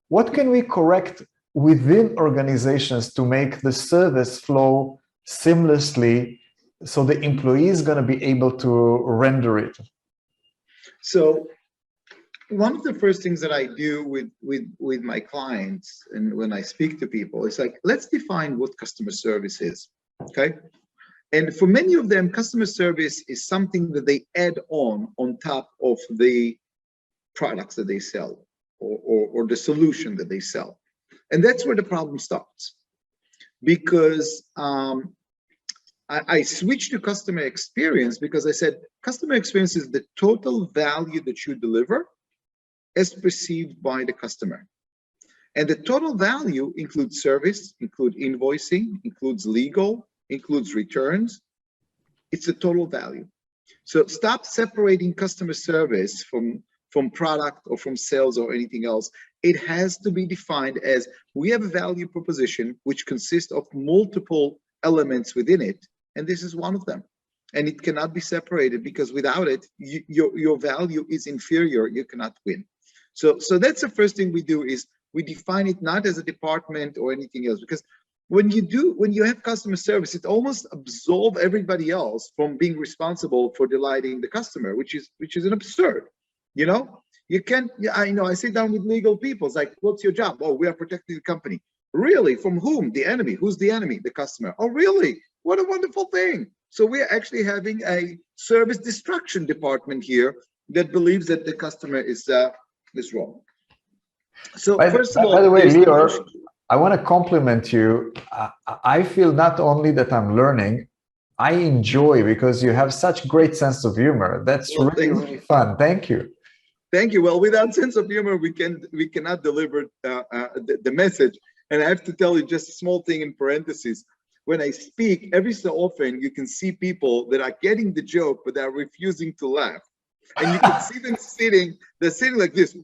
what can we correct within organizations to make the service flow seamlessly so the employee is going to be able to render it? So one of the first things that I do with my clients and when I speak to people is like, let's define what customer service is, okay? And for many of them, customer service is something that they add on top of the products that they sell or the solution that they sell. And that's where the problem starts. Because I switched to customer experience because I said, customer experience is the total value that you deliver as perceived by the customer. And the total value includes service, includes invoicing, includes legal, includes returns. It's the total value. So stop separating customer service from product or from sales or anything else. It has to be defined as we have a value proposition which consists of multiple elements within it, and this is one of them. And it cannot be separated because without it, your value is inferior, you cannot win. So that's the first thing we do is we define it not as a department or anything else, because when you have customer service, it almost absolves everybody else from being responsible for delighting the customer, which is an absurd. You know, you can't. I sit down with legal people. It's like, what's your job? Oh, we are protecting the company. Really? From whom? The enemy. Who's the enemy? The customer. Oh, really? What a wonderful thing. So we're actually having a service destruction department here that believes that the customer is wrong. So first of all, by the way, Lior, I want to compliment you. I feel not only that I'm learning, I enjoy because you have such great sense of humor. That's really fun. Thank you. Thank you. Well, without sense of humor, we cannot deliver the message. And I have to tell you just a small thing in parentheses. When I speak, every so often you can see people that are getting the joke, but they're refusing to laugh. And you can see them they're sitting like this.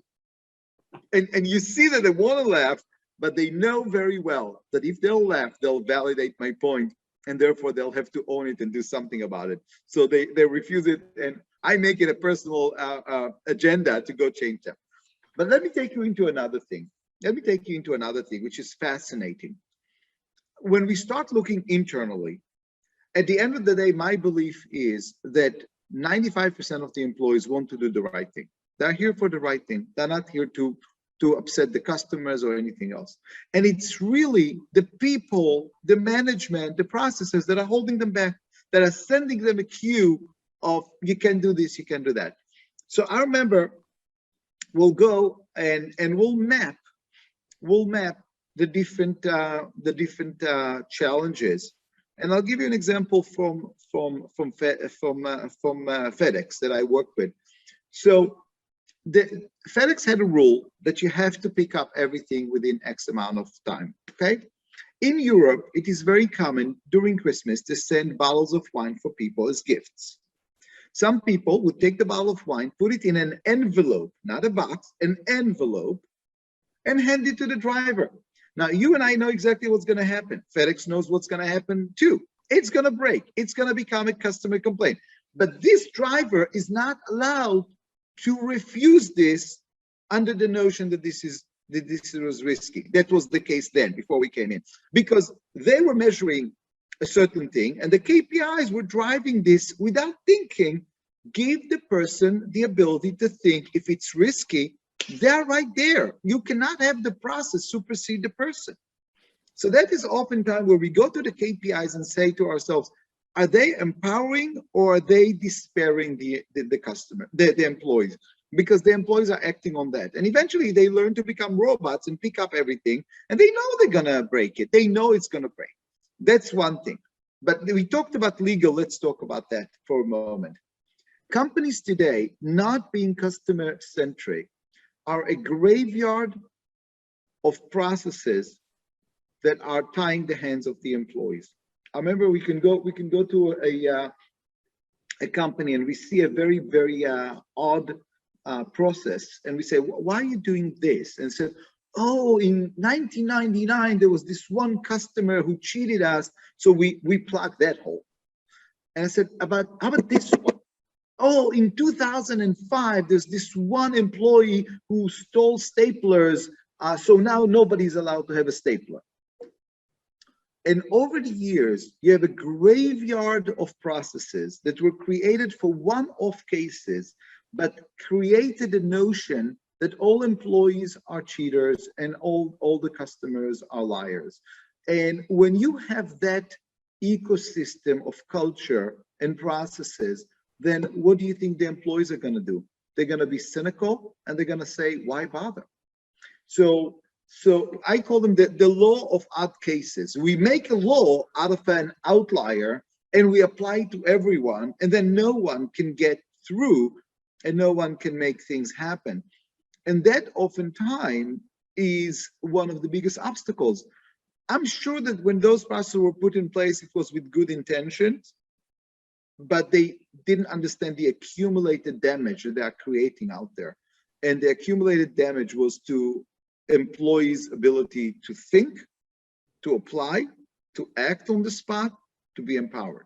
And you see that they want to laugh, but they know very well that if they'll laugh, they'll validate my point, and therefore they'll have to own it and do something about it. So they refuse it, and I make it a personal agenda to go change them. But let me take you into another thing. Which is fascinating. When we start looking internally, at the end of the day, my belief is that 95% of the employees want to do the right thing. They're here for the right thing. They're not here to upset the customers or anything else. And it's really the people, the management, the processes that are holding them back, that are sending them a cue of, you can do this, you can do that. So our member will go and we'll map the different challenges. And I'll give you an example from FedEx that I work with. So the FedEx had a rule that you have to pick up everything within X amount of time, okay? In Europe, it is very common during Christmas to send bottles of wine for people as gifts. Some people would take the bottle of wine, put it in an envelope, not a box, an envelope, and hand it to the driver. Now, you and I know exactly what's going to happen. FedEx knows what's going to happen too. It's going to break. It's going to become a customer complaint. But this driver is not allowed to refuse this under the notion that this was risky. That was the case then, before we came in, because they were measuring a certain thing, and the KPIs were driving this without thinking. Give the person the ability to think. If it's risky, they're right there. You cannot have the process supersede the person. So that is oftentimes where we go to the KPIs and say to ourselves, are they empowering or are they despairing the customer, the employees? Because the employees are acting on that. And eventually they learn to become robots and pick up everything. And they know they're going to break it. They know it's going to break. That's one thing. But we talked about legal. Let's talk about that for a moment. Companies today, not being customer-centric, are a graveyard of processes that are tying the hands of the employees. I remember we can go to a company and we see a very, very odd process, and we say, why are you doing this? And said, oh, in 1999 there was this one customer who cheated us, so we plugged that hole. And I said, how about this one? Oh, in 2005 there's this one employee who stole staplers So now nobody's allowed to have a stapler. And over the years, you have a graveyard of processes that were created for one-off cases, but created the notion that all employees are cheaters and all the customers are liars. And when you have that ecosystem of culture and processes, then what do you think the employees are going to do? They're going to be cynical and they're going to say, why bother? So I call them the law of odd cases. We make a law out of an outlier and we apply it to everyone, and then no one can get through and no one can make things happen. And that oftentimes is one of the biggest obstacles. I'm sure that when those processes were put in place, it was with good intentions, but they didn't understand the accumulated damage that they are creating out there. And the accumulated damage was to employees' ability to think, to apply, to act on the spot, to be empowered.